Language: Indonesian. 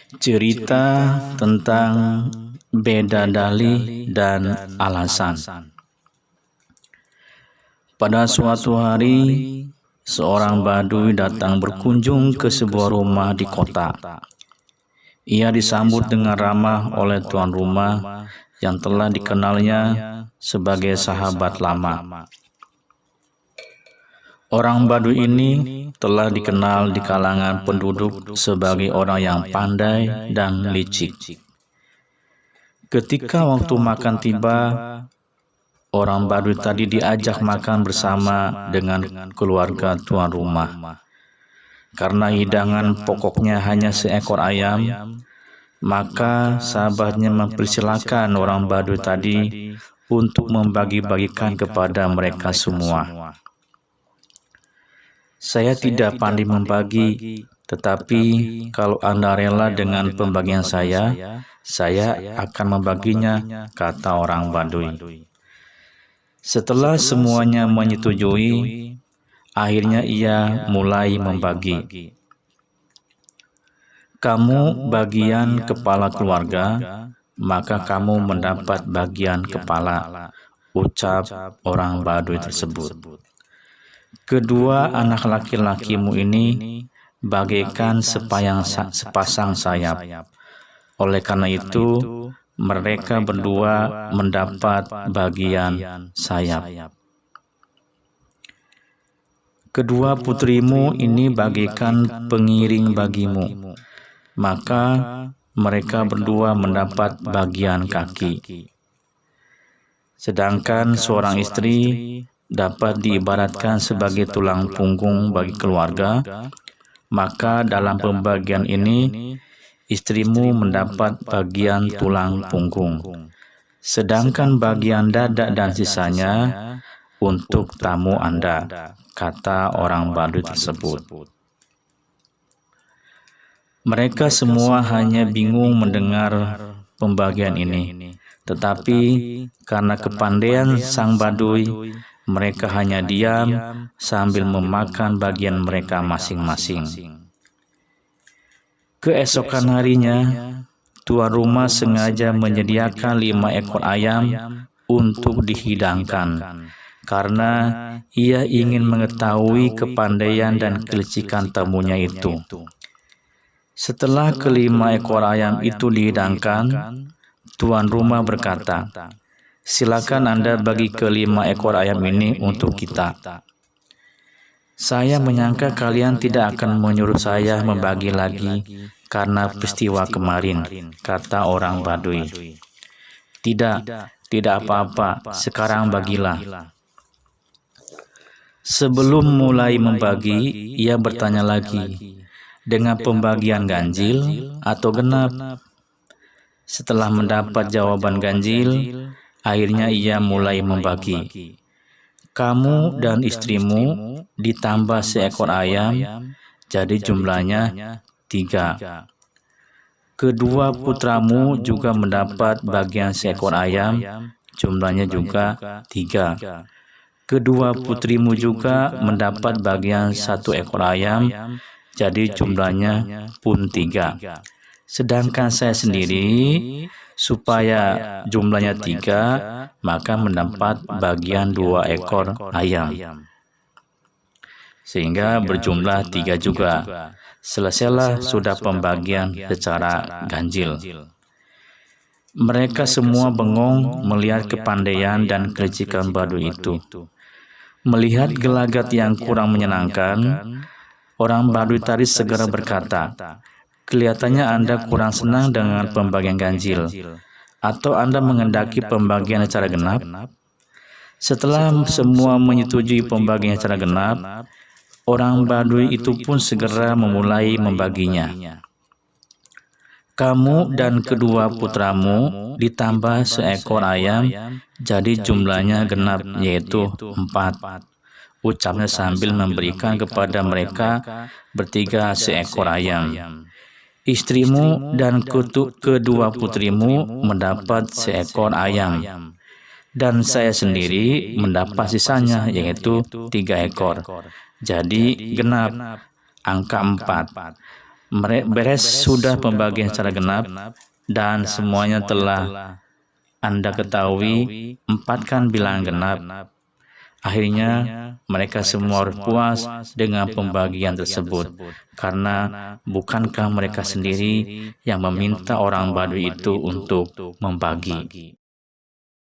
Cerita tentang beda dalih dan alasan. Pada suatu hari, seorang Baduy datang berkunjung ke sebuah rumah di kota. Ia disambut dengan ramah oleh tuan rumah yang telah dikenalnya sebagai sahabat lama. Orang Baduy ini telah dikenal di kalangan penduduk sebagai orang yang pandai dan licik. Ketika waktu makan tiba, orang Baduy tadi diajak makan bersama dengan keluarga tuan rumah. Karena hidangan pokoknya hanya seekor ayam, maka sahabatnya mempersilakan orang Baduy tadi untuk membagi-bagikan kepada mereka semua. Saya tidak pandai membagi, tetapi kalau Anda rela dengan pembagian saya akan membaginya, kata orang Baduy. Setelah semuanya menyetujui, akhirnya ia mulai membagi. Kamu bagian kepala keluarga, maka kamu mendapat bagian kepala, ucap orang Baduy tersebut. Kedua anak laki-lakimu ini bagaikan sepasang sayap. Oleh karena itu, mereka berdua mendapat bagian sayap. Kedua putrimu ini bagaikan pengiring bagimu, maka mereka berdua mendapat bagian kaki. Sedangkan seorang istri dapat diibaratkan sebagai tulang punggung bagi keluarga, maka dalam pembagian ini, istrimu mendapat bagian tulang punggung, sedangkan bagian dada dan sisanya untuk tamu Anda, kata orang Baduy tersebut. Mereka semua hanya bingung mendengar pembagian ini, tetapi karena kepandaian sang Baduy, mereka hanya diam sambil memakan bagian mereka masing-masing. Keesokan harinya, tuan rumah sengaja menyediakan 5 ekor ayam untuk dihidangkan, karena ia ingin mengetahui kepandaian dan kelicikan tamunya itu. Setelah ke-5 ekor ayam itu dihidangkan, tuan rumah berkata, "Silakan Anda bagi ke-5 ekor ayam ini untuk kita." Saya menyangka kalian tidak akan menyuruh saya membagi lagi karena peristiwa kemarin, kata orang Baduy. Tidak apa-apa, sekarang bagilah. Sebelum mulai membagi, ia bertanya lagi, dengan pembagian ganjil atau genap? Setelah mendapat jawaban ganjil, akhirnya ia mulai membagi. Kamu dan istrimu ditambah seekor ayam, jadi jumlahnya 3. Kedua putramu juga mendapat bagian seekor ayam, jumlahnya juga 3. Kedua putrimu juga mendapat bagian 1 ekor ayam, jadi jumlahnya pun 3. Sedangkan saya sendiri, supaya jumlahnya 3, maka mendapat bagian 2 ekor ayam. Sehingga berjumlah 3 juga. Selesailah sudah pembagian secara ganjil. Mereka semua bengong melihat kepandaian dan kelicikan Baduy itu. Melihat gelagat yang kurang menyenangkan, orang Baduy tadi segera berkata, "Kelihatannya Anda kurang senang dengan pembagian ganjil, atau Anda menghendaki pembagian secara genap?" Setelah semua menyetujui pembagian secara genap, orang Baduy itu pun segera memulai membaginya. Kamu dan kedua putramu ditambah seekor ayam, jadi jumlahnya genap, yaitu 4. Ucapnya sambil memberikan kepada mereka bertiga seekor ayam. Istrimu dan kedua putrimu mendapat seekor ayam, dan saya sendiri mendapat sisanya, yaitu 3 ekor. Jadi genap, angka 4. beres sudah pembagian secara genap dan semuanya telah Anda ketahui, empatkan bilangan genap. Akhirnya mereka semua puas dengan pembagian tersebut, karena bukankah mereka sendiri yang meminta orang Badui itu untuk membagi?